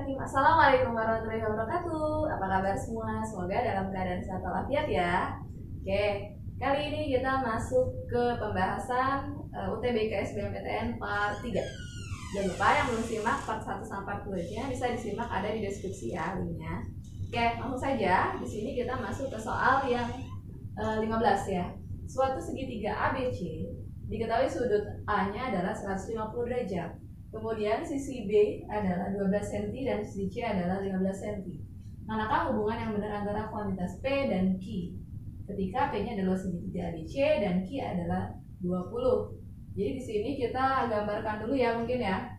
Bismillahirrahmanirrahim. Assalamualaikum warahmatullahi wabarakatuh. Apa kabar semua? Semoga dalam keadaan sehat walafiat ya. Oke, kali ini kita masuk ke pembahasan UTBK SBMPTN part 3. Jangan lupa yang belum simak part 1 sampai part 2-nya bisa disimak, ada di deskripsi ya linknya. Oke, langsung saja. Di sini kita masuk ke soal yang 15 ya. Suatu segitiga ABC diketahui sudut A-nya adalah 150 derajat. Kemudian sisi B adalah 12 cm dan sisi C adalah 15 cm. Manakah hubungan yang benar antara kuantitas P dan Q? Ketika P-nya adalah segitiga ABC dan Q adalah 20. Jadi di sini kita gambarkan dulu ya mungkin ya.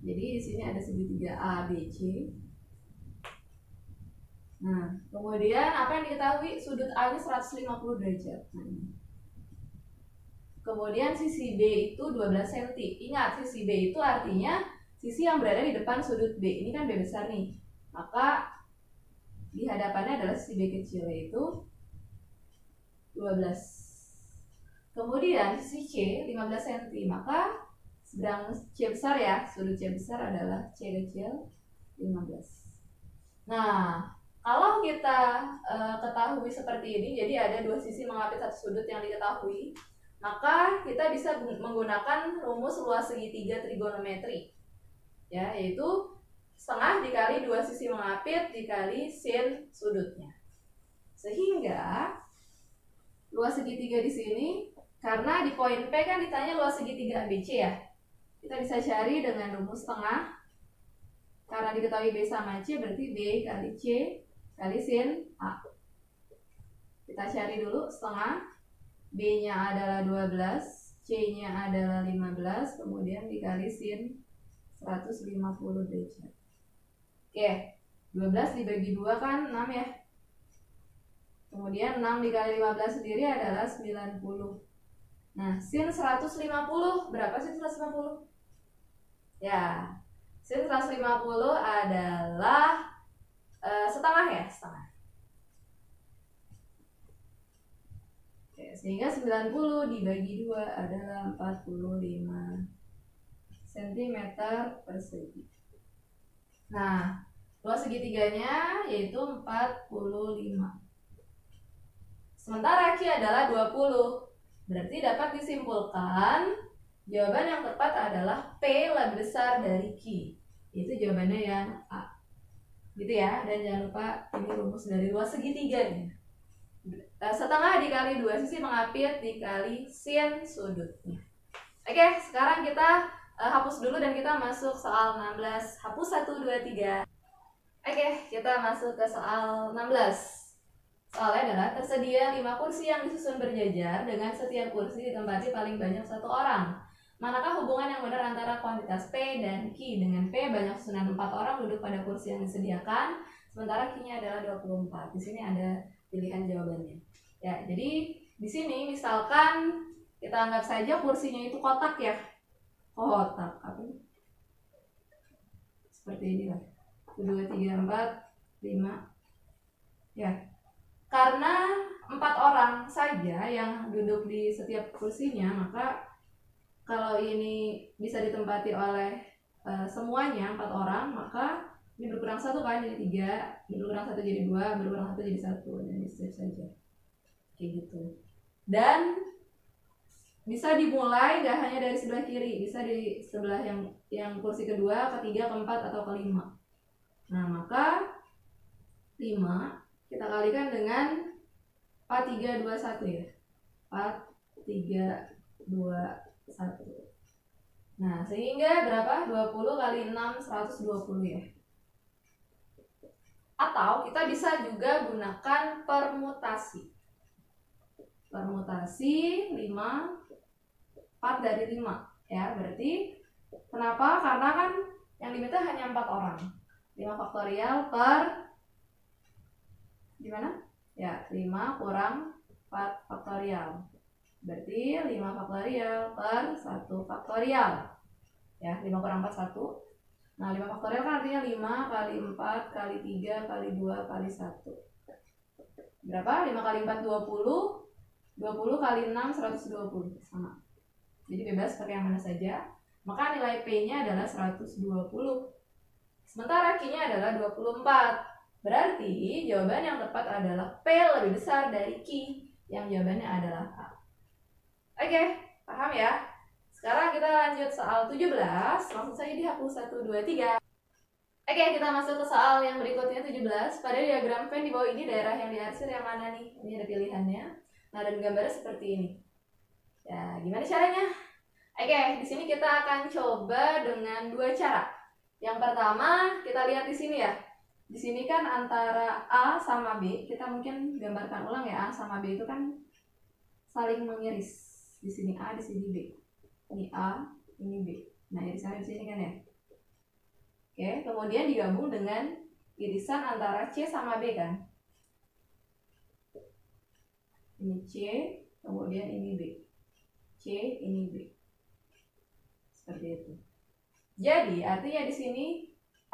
Jadi di sini ada segitiga ABC. Nah, kemudian apa yang diketahui? Sudut A-nya 150 derajat. Nah, ini. Kemudian sisi B itu 12 cm. Ingat, sisi B itu artinya sisi yang berada di depan sudut B. Ini kan B besar nih. Maka di hadapannya adalah sisi B kecil, yaitu 12. Kemudian sisi C 15 cm. Maka sedang C besar ya, sudut C besar adalah C kecil 15. Nah, kalau kita ketahui seperti ini, jadi ada dua sisi mengapit satu sudut yang diketahui, maka kita bisa menggunakan rumus luas segitiga trigonometri, ya, yaitu setengah dikali dua sisi mengapit dikali sin sudutnya. Sehingga luas segitiga di sini, karena di poin P kan ditanya luas segitiga ABC ya, kita bisa cari dengan rumus setengah. Karena diketahui B sama C, berarti B kali C kali sin A. Kita cari dulu setengah. B-nya adalah 12, C-nya adalah 15, kemudian dikali sin 150 derajat. Oke, 12 dibagi 2 kan 6 ya. Kemudian 6 dikali 15 sendiri adalah 90. Nah, sin 150, berapa sin 150? Ya, sin 150 adalah setengah ya, setengah. Oke, sehingga 90 dibagi 2 adalah 45 cm persegi. Nah, luas segitiganya yaitu 45. Sementara Q adalah 20. Berarti dapat disimpulkan jawaban yang tepat adalah P lebih besar dari Q. Itu jawabannya yang A. Gitu ya, dan jangan lupa ini rumus dari luas segitiganya. Setengah dikali dua sisi mengapit dikali sin sudutnya. Oke, sekarang kita hapus dulu dan kita masuk soal 16. Hapus 1, 2, 3. Oke, kita masuk ke soal 16. Soalnya adalah tersedia 5 kursi yang disusun berjajar dengan setiap kursi ditempati paling banyak 1 orang. Manakah hubungan yang benar antara kuantitas P dan Q? Dengan P banyak susunan 4 orang duduk pada kursi yang disediakan, sementara Q-nya adalah 24. Di sini ada pilihan jawabannya. Ya, jadi di sini misalkan kita anggap saja kursinya itu kotak ya. Kotak apa ini? Seperti ini lah. 2, 3, 4, 5. Ya. Karena 4 orang saja yang duduk di setiap kursinya, maka kalau ini bisa ditempati oleh semuanya 4 orang, maka ini berkurang 1 kan jadi 3, berkurang 1 jadi 2, berkurang 1 jadi 1, dan di-save saja. Kayak gitu. Dan bisa dimulai gak hanya dari sebelah kiri, bisa di sebelah yang kursi kedua, ketiga, keempat, atau kelima. Nah, maka 5 kita kalikan dengan 4, 3, 2, 1 ya. 4, 3, 2, 1. Nah, sehingga berapa? 20 kali 6, 120 ya. Atau kita bisa juga gunakan permutasi. Permutasi 5, 4 dari 5 ya. Berarti kenapa? Karena kan yang diminta hanya 4 orang. 5 faktorial per gimana? Ya, 5 kurang 4 faktorial. Berarti 5 faktorial per 1 faktorial. Ya, 5 kurang 4 1. Nah, 5 faktorial kan artinya 5 kali 4 kali 3 kali 2 kali 1. Berapa? 5 kali 4 20. 20 kali 6 120. Sama. Jadi bebas pakai yang mana saja. Maka nilai P-nya adalah 120. Sementara Q-nya adalah 24. Berarti jawaban yang tepat adalah P lebih besar dari Q, yang jawabannya adalah A. Oke, paham ya? Sekarang kita lanjut soal 17. Langsung saja dihapus 1, 2, 3. Oke, kita masuk ke soal yang berikutnya 17. Pada diagram Venn di bawah ini daerah yang diarsir yang mana nih? Ini ada pilihannya. Nah, dan gambarnya seperti ini. Ya, gimana caranya? Oke, di sini kita akan coba dengan dua cara. Yang pertama, kita lihat di sini ya. Di sini kan antara A sama B, kita mungkin gambarkan ulang ya. A sama B itu kan saling mengiris. Di sini A, di sini B. Ini A, ini B. Nah, irisannya di sini kan ya. Oke, kemudian digabung dengan irisan antara C sama B kan. Ini C, kemudian ini B. C, ini B. Seperti itu. Jadi, artinya di sini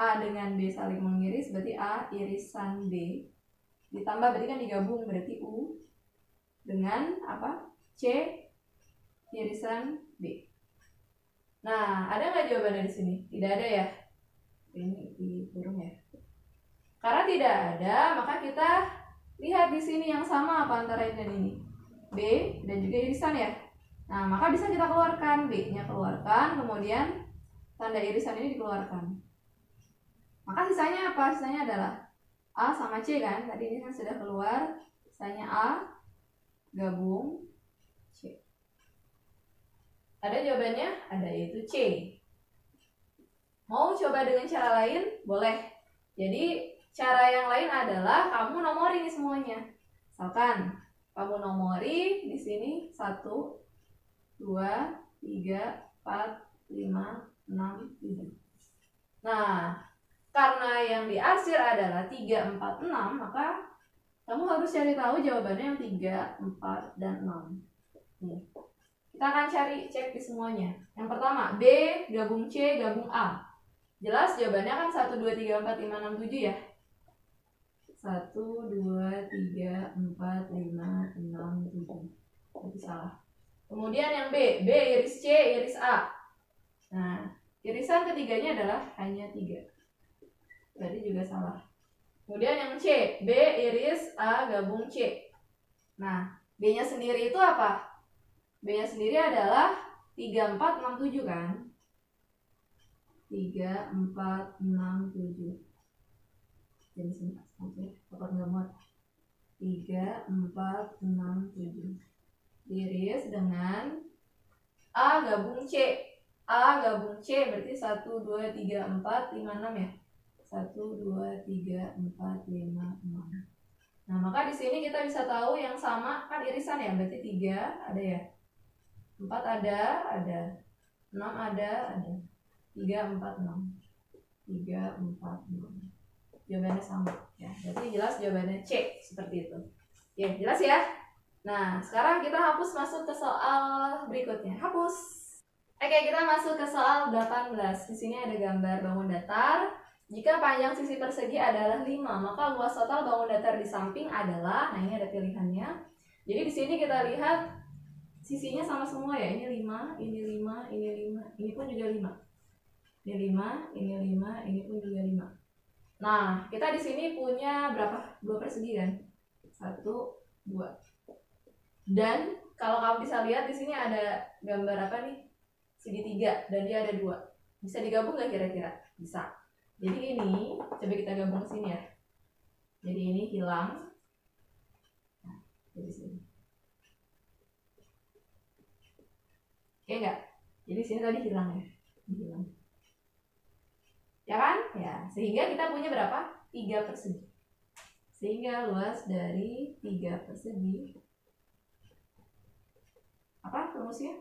A dengan B saling mengiris, berarti A irisan B. Ditambah berarti kan digabung, berarti U dengan apa? C irisan B. Nah, ada nggak jawabannya di sini? Tidak ada ya? Ini dikurung ya. Karena tidak ada, maka kita lihat di sini yang sama apa antara ini dan ini. B dan juga irisan ya. Nah, maka bisa kita keluarkan. B-nya keluarkan, kemudian tanda irisan ini dikeluarkan. Maka sisanya apa? Sisanya adalah A sama C kan? Tadi ini kan sudah keluar. Sisanya A gabung C. Ada jawabannya? Ada, yaitu C. Mau coba dengan cara lain? Boleh. Jadi cara yang lain adalah kamu nomori ini semuanya. Misalkan kamu nomori di sini 1, 2, 3, 4, 5, 6, 7. Nah, karena yang diarsir adalah 3, 4, 6, maka kamu harus cari tahu jawabannya yang 3, 4, dan 6. Nih. Kita akan cek di semuanya. Yang pertama, B gabung C gabung A. Jelas jawabannya kan 1, 2, 3, 4, 5, 6, 7 ya. 1, 2, 3, 4, 5, 6, 7. Berarti salah. Kemudian yang B iris C, iris A. Nah, irisan ketiganya adalah hanya 3. Berarti juga salah. Kemudian yang C, B iris A gabung C. Nah, B-nya sendiri itu apa? B-nya sendiri adalah 3, 4, 6, 7 kan? 3, 4, 6, 7. Jadi sini oke, dapat nggak muat. 3, 4, 6, 7. Iris dengan A gabung C. A gabung C berarti 1, 2, 3, 4, 5, 6 ya. 1, 2, 3, 4, 5, 6. Nah, maka di sini kita bisa tahu yang sama kan irisan ya, berarti 3 ada ya. 4 ada. 6 ada. 3, 4, 6. 3, 4, 6. Jawabannya sama ya. Berarti jelas jawabannya C seperti itu. Oke, jelas ya? Nah, sekarang kita hapus masuk ke soal berikutnya. Hapus. Oke, kita masuk ke soal 18. Di sini ada gambar bangun datar. Jika panjang sisi persegi adalah 5, maka luas total bangun datar di samping adalah, nah ini ada pilihannya. Jadi di sini kita lihat sisinya sama semua ya. Ini 5, ini 5, ini 5, ini pun juga 5. Ini 5, ini 5, ini pun juga 5. Nah, kita di sini punya berapa? 2 persegi kan? 1, 2. Dan kalau kamu bisa lihat di sini ada gambar apa nih? Segitiga dan dia ada 2. Bisa digabung nggak kira-kira? Bisa. Jadi ini coba kita gabung ke sini ya. Jadi ini hilang. Nah, dari sini. Oke nggak? Jadi sini tadi hilang ya. Hilang. Ya kan? Ya. Sehingga kita punya berapa? 3 persegi. Sehingga luas dari 3 persegi apa rumusnya?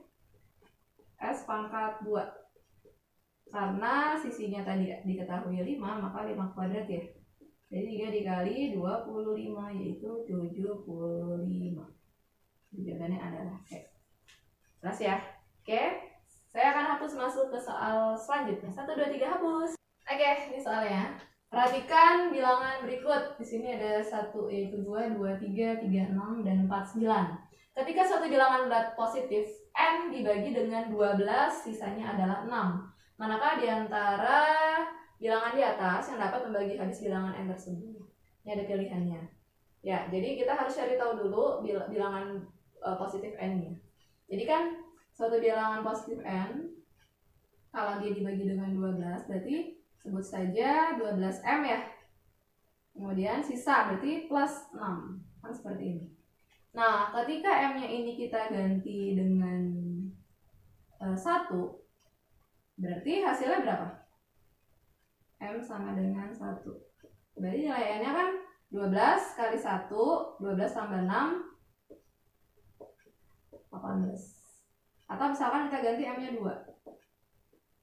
S pangkat 2. Karena sisinya tadi diketahui 5, maka 5 kuadrat ya. Jadi 3 dikali 25 yaitu 75. Jawabannya adalah C. Jelas ya? Oke. Saya akan hapus masuk ke soal selanjutnya. 1, 2, 3 hapus. Oke, ini soalnya. Perhatikan bilangan berikut. Di sini ada 1 yaitu 2, 2, 3, 3, 6 dan 4, 9. Ketika suatu bilangan berat positif n dibagi dengan 12, sisanya adalah 6. Manakah di antara bilangan di atas yang dapat membagi habis bilangan n tersebut. Ini ada pilihannya. Ya, jadi kita harus cari tahu dulu bilangan positif n-nya. Jadi kan suatu bilangan positif n kalau dia dibagi dengan 12 berarti sebut saja 12m ya. Kemudian sisa berarti plus 6. Kan seperti ini. Nah, ketika m-nya ini kita ganti dengan 1, berarti hasilnya berapa? M sama dengan 1. Berarti nilai n-nya kan 12 kali 1, 12 tambah 6, 18. Atau misalkan kita ganti m-nya 2.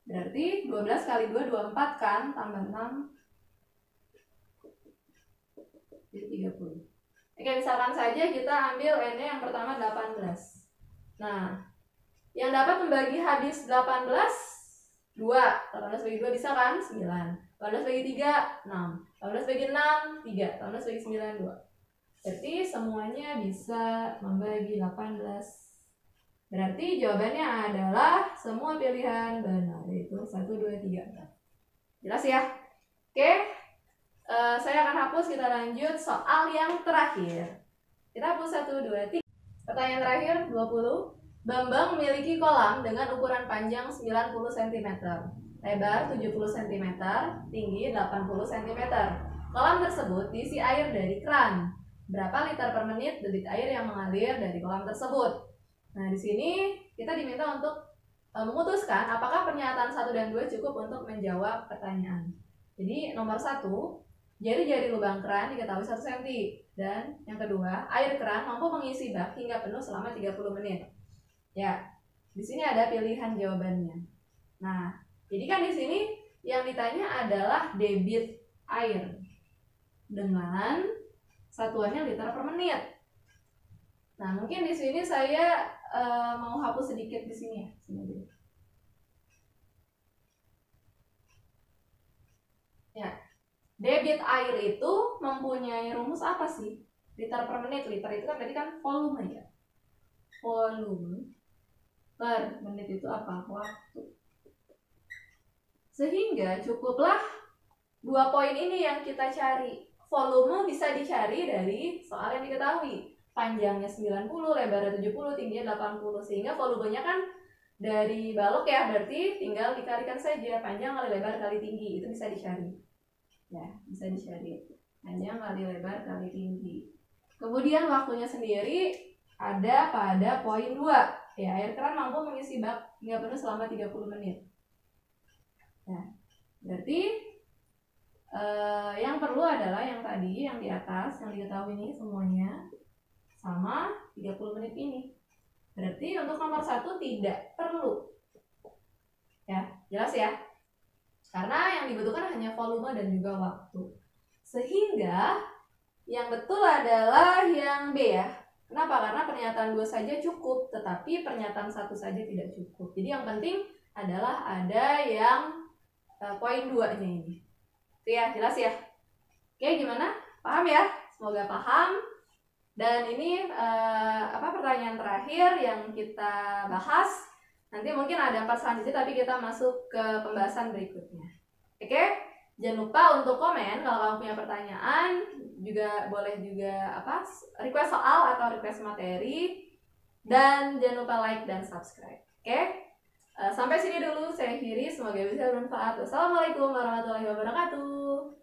Berarti 12 kali 2, 24 kan, tambah 6, jadi 30. Oke, misalkan saja kita ambil n-nya yang pertama 18. Nah, yang dapat membagi habis 18, 2. 18 bagi 2 bisa kan? 9. 18 bagi 3, 6. 18 bagi 6, 3. 18 bagi 9, 2. Berarti semuanya bisa membagi 18. Berarti jawabannya adalah semua pilihan benar, yaitu 1, 2, 3, 4. Jelas ya? Oke, saya akan hapus, kita lanjut soal yang terakhir. Kita hapus 1, 2, 3. Pertanyaan terakhir, 20. Bambang memiliki kolam dengan ukuran panjang 90 cm, lebar 70 cm, tinggi 80 cm. Kolam tersebut diisi air dari keran. Berapa liter per menit debit air yang mengalir dari kolam tersebut? Nah, di sini kita diminta untuk memutuskan apakah pernyataan 1 dan 2 cukup untuk menjawab pertanyaan. Jadi nomor 1, jari-jari lubang keran diketahui 1 cm. Dan yang kedua, air keran mampu mengisi bak hingga penuh selama 30 menit. Ya, di sini ada pilihan jawabannya. Nah, jadi kan di sini yang ditanya adalah debit air dengan satuannya liter per menit. Nah, mungkin di sini saya mau hapus sedikit di sini ya. Ya, debit air itu mempunyai rumus apa sih? Liter per menit. Liter itu kan tadi kan volume ya. Volume per menit itu apa? Waktu. Sehingga cukuplah 2 poin ini yang kita cari. Volume bisa dicari dari soal yang diketahui. Panjangnya 90, lebarnya 70, tingginya 80. Sehingga volumenya kan dari balok ya, berarti tinggal dikalikan saja. Panjang kali lebar kali tinggi, itu bisa dicari. Ya, bisa dicari. Panjang kali lebar kali tinggi. Kemudian waktunya sendiri ada pada poin 2. Ya, air keran mampu mengisi bak hingga penuh selama 30 menit. Nah, berarti yang perlu adalah yang tadi, yang di atas, yang diketahui ini semuanya sama 30 menit ini. Berarti untuk nomor 1 tidak perlu. Ya, jelas ya? Karena yang dibutuhkan hanya volume dan juga waktu. Sehingga yang betul adalah yang B ya. Kenapa? Karena pernyataan 2 saja cukup, tetapi pernyataan 1 saja tidak cukup. Jadi yang penting adalah ada yang poin 2-nya ini. Itu ya, jelas ya? Oke, gimana? Paham ya? Semoga paham. Dan ini pertanyaan terakhir yang kita bahas. Nanti mungkin ada 4 selanjutnya, tapi kita masuk ke pembahasan berikutnya. Oke? Jangan lupa untuk komen kalau kamu punya pertanyaan, juga boleh juga request soal atau request materi, dan jangan lupa like dan subscribe. Oke? Sampai sini dulu, saya akhiri, semoga bisa bermanfaat. Wassalamualaikum warahmatullahi wabarakatuh.